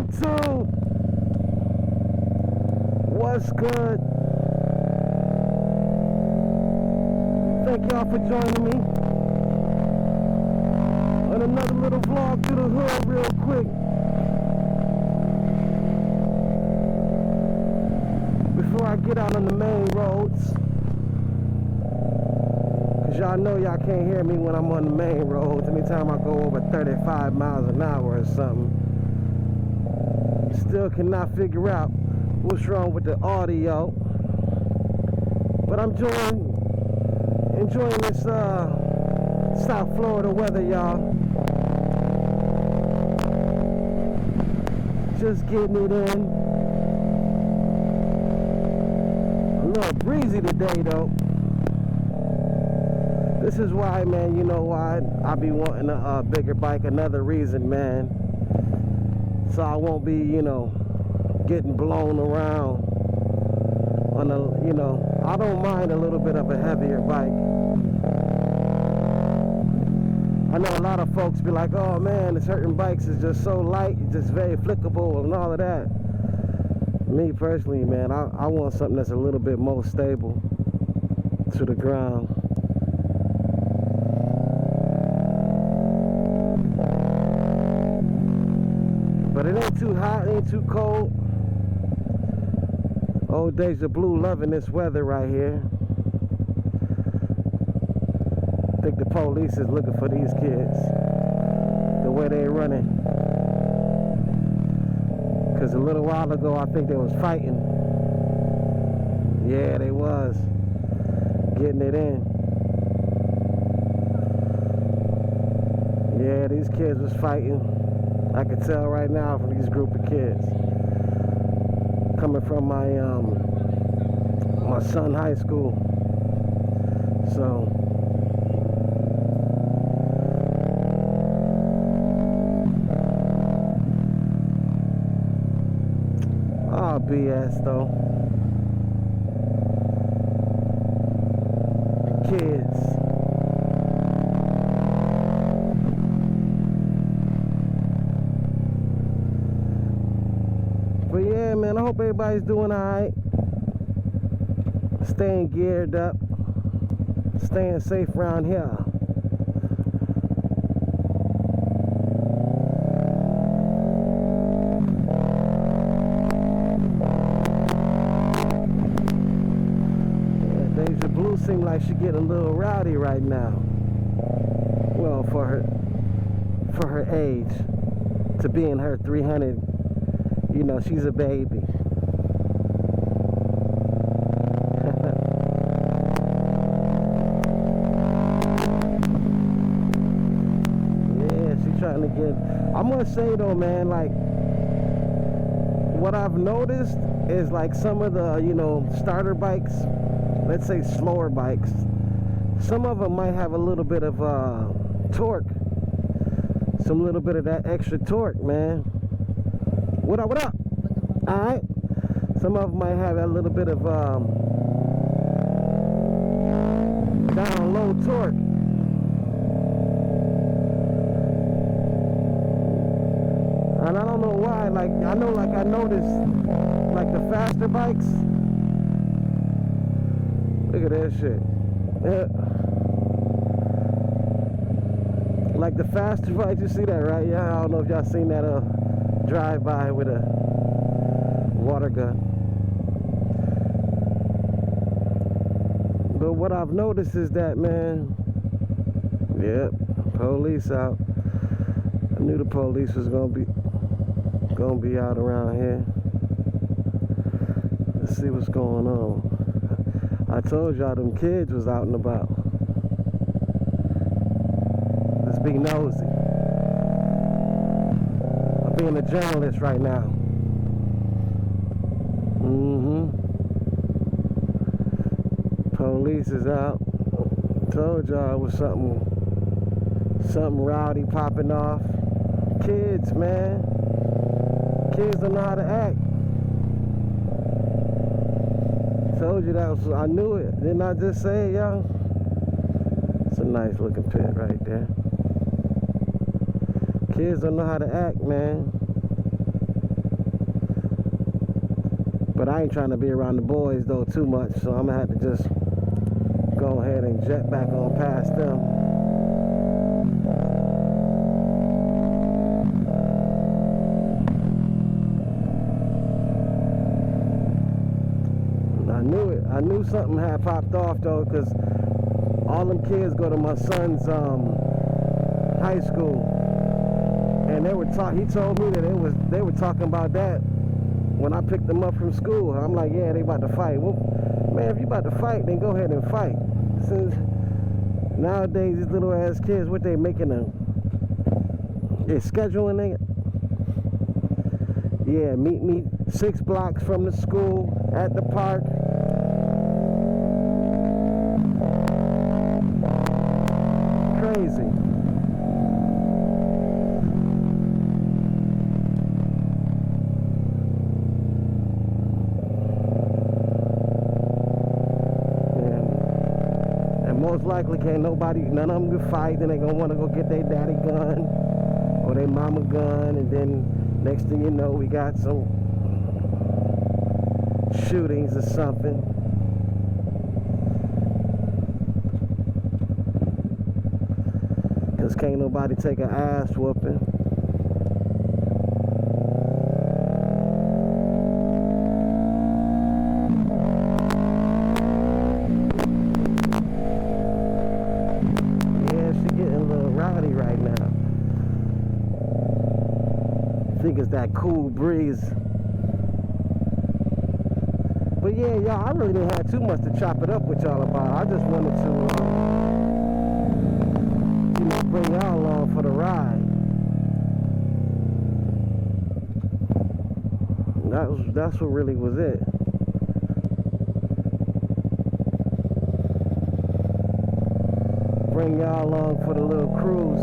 YouTube? What's good? Thank y'all for joining me on another little vlog through the hood real quick. Before I get out on the main roads, cause y'all know y'all can't hear me when I'm on the main roads. Anytime I go over 35 miles an hour or something, still cannot figure out what's wrong with the audio. But I'm enjoying this South Florida weather, y'all. Just getting it in. A little breezy today though. This is why, man, you know why I be wanting a bigger bike. Another reason, man, so I won't be, you know, getting blown around on a, you know, I don't mind a little bit of a heavier bike. I know a lot of folks be like, oh man, the certain bikes is just so light, just very flickable and all of that. Me personally, man, I want something that's a little bit more stable to the ground. But it ain't too hot, it ain't too cold. Old Deja Blue loving this weather right here. I think the police is looking for these kids, the way they running. Cause a little while ago I think they was fighting. Yeah, they was getting it in. Yeah, these kids was fighting. I can tell right now from these group of kids. Coming from my son high school. So BS though. Kids. But yeah, man, I hope everybody's doing alright. Staying geared up. Staying safe around here. Deja Blue seems like she getting a little rowdy right now. Well, for her age, to be in her 300, you know, she's a baby. Yeah, she's trying to get. I'm gonna say though, man, like what I've noticed is like some of the, you know, starter bikes. Let's say slower bikes, some of them might have a little bit of torque, some little bit of that extra torque, man. What up, what up? Alright, some of them might have a little bit of down low torque. And I don't know why, like I noticed like the faster bikes. Look at that shit. Yeah. Like the faster bikes, you see that, right? Yeah, I don't know if y'all seen that drive by with a water gun. But what I've noticed is that, man, yep, police out. I knew the police was gonna be out around here. Let's see what's going on. I told y'all them kids was out and about. Let's be nosy. I'm being a journalist right now. Police is out. Told y'all it was something rowdy popping off. Kids, man. Kids don't know how to act. Told you that was, I knew it. Didn't I just say it, y'all? It's a nice looking pit right there. Kids don't know how to act, man. But I ain't trying to be around the boys though too much, so I'm gonna have to just go ahead and jet back on past them. I knew something had popped off though, because all them kids go to my son's high school, and they were he told me that they were talking about that when I picked them up from school. I'm like, yeah, they about to fight. Well, man, if you about to fight, then go ahead and fight. Since nowadays these little ass kids, what they making they're scheduling it. Yeah, meet me 6 blocks from the school at the park. Crazy. And most likely can't nobody, none of them can fight. Then they gonna want to go get their daddy gun or their mama gun, and then next thing you know, we got some shootings or something. Cause can't nobody take an ass whooping. Yeah, she getting a little rowdy right now. I think it's that cool breeze. But yeah, y'all, I really didn't have too much to chop it up with y'all about. I just wanted to bring y'all along for the ride. That's what really was it. Bring y'all along for the little cruise.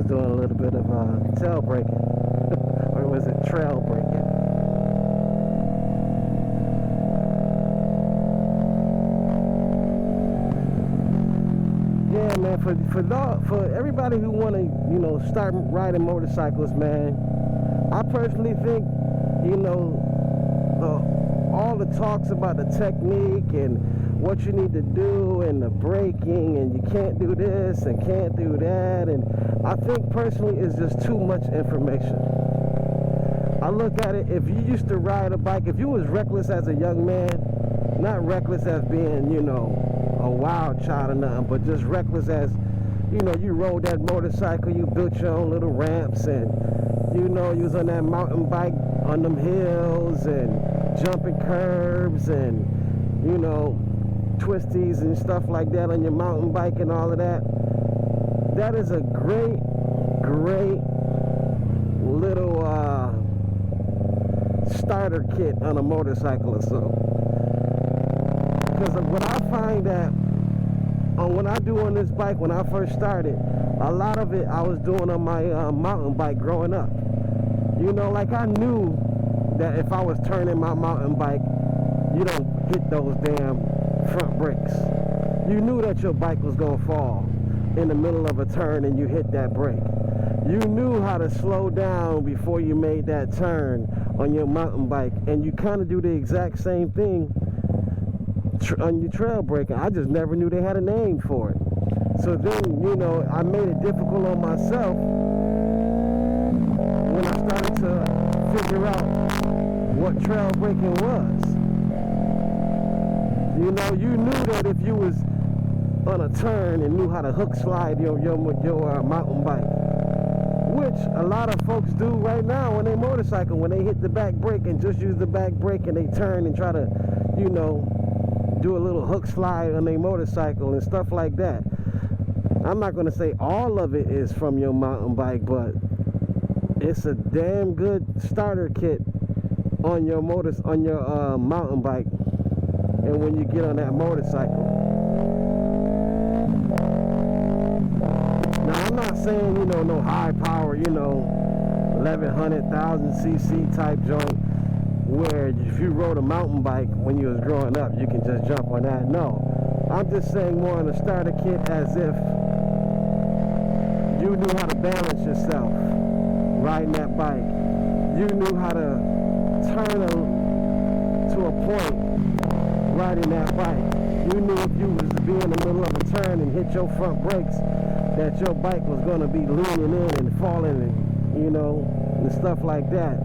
Doing a little bit of tail braking, or was it trail braking? Yeah, man. For everybody who want to, start riding motorcycles, man. I personally think, all the talks about the technique and what you need to do and the braking and you can't do this and can't do that, and I think personally it's just too much information. I look at it, if you used to ride a bike, if you was reckless as a young man, not reckless as being, a wild child or nothing, but just reckless as, you rode that motorcycle, you built your own little ramps, and, you was on that mountain bike on them hills and jumping curbs and, twisties and stuff like that on your mountain bike and all of that. That is a great little starter kit on a motorcycle or so. Because what I find that when I do on this bike, when I first started, a lot of it I was doing on my mountain bike growing up. Like I knew that if I was turning my mountain bike, you don't hit those damn front brakes. You knew that your bike was gonna fall in the middle of a turn and you hit that brake. You knew how to slow down before you made that turn on your mountain bike, and you kind of do the exact same thing on your trail braking. I just never knew they had a name for it. So then, I made it difficult on myself when I started to figure out what trail braking was. You knew that if you was on a turn and knew how to hook slide your mountain bike, which a lot of folks do right now on their motorcycle, when they hit the back brake and just use the back brake and they turn and try to, do a little hook slide on their motorcycle and stuff like that. I'm not going to say all of it is from your mountain bike, but it's a damn good starter kit on your mountain bike and when you get on that motorcycle. Now I'm not saying no high power 1100,000 cc type joint where if you rode a mountain bike when you was growing up, you can just jump on that. No, I'm just saying more on a starter kit, as if you knew how to balance yourself riding that bike. You knew how to turn to a point riding that bike. You knew if you was to be in the middle of a turn and hit your front brakes, that your bike was going to be leaning in and falling, and you know, and stuff like that.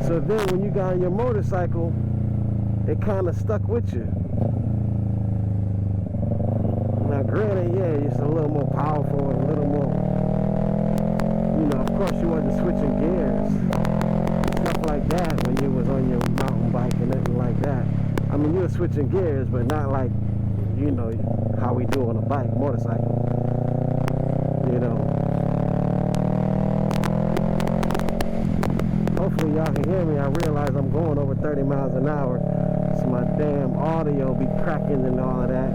So then when you got on your motorcycle, it kind of stuck with you. Now granted, yeah, it's a little more powerful and a little more, you know, of course you wasn't switching gears, stuff like that when you was on your mountain bike and everything like that. I mean, you were switching gears, but not like, you know, how we do on a bike, motorcycle, you know. Hopefully y'all can hear me. I realize I'm going over 30 miles an hour, so my damn audio be cracking and all of that.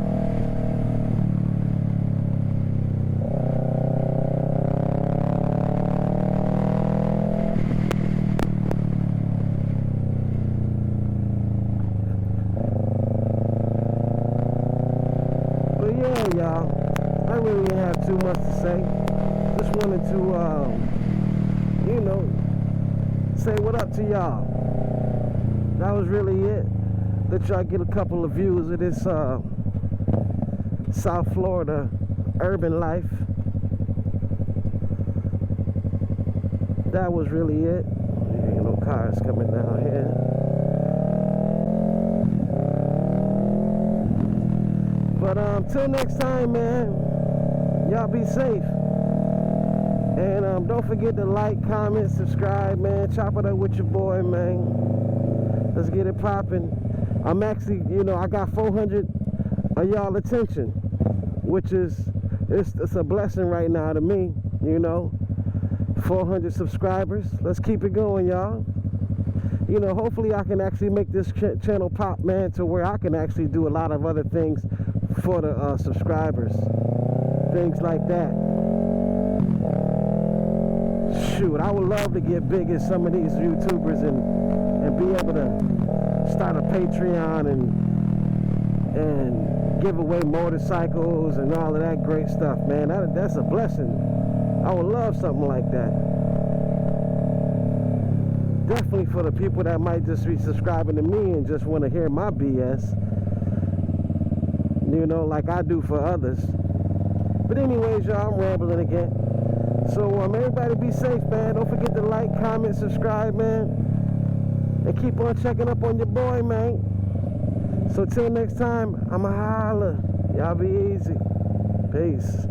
But yeah, y'all, I really didn't have too much to say. Just wanted to, you know, say what up to y'all. That was really it. Let y'all get a couple of views of this South Florida urban life. That was really it. Ain't no cars coming down here. But till next time, man, y'all be safe. And don't forget to like, comment, subscribe, man. Chop it up with your boy, man. Let's get it popping. I'm actually, you know, I got 400 of y'all attention, which is, it's a blessing right now to me, you know. 400 subscribers. Let's keep it going, y'all. You know, hopefully I can actually make this channel pop, man, to where I can actually do a lot of other things for the subscribers. Things like that. Shoot, I would love to get big as some of these YouTubers and be able to start a Patreon and give away motorcycles and all of that great stuff, man. That's a blessing. I would love something like that. Definitely for the people that might just be subscribing to me and just want to hear my BS, you know, like I do for others. But anyways, y'all, I'm rambling again. So everybody be safe, man. Don't forget to like, comment, subscribe, man, and keep on checking up on your boy, man. So till next time, I'ma holla. Y'all be easy. Peace.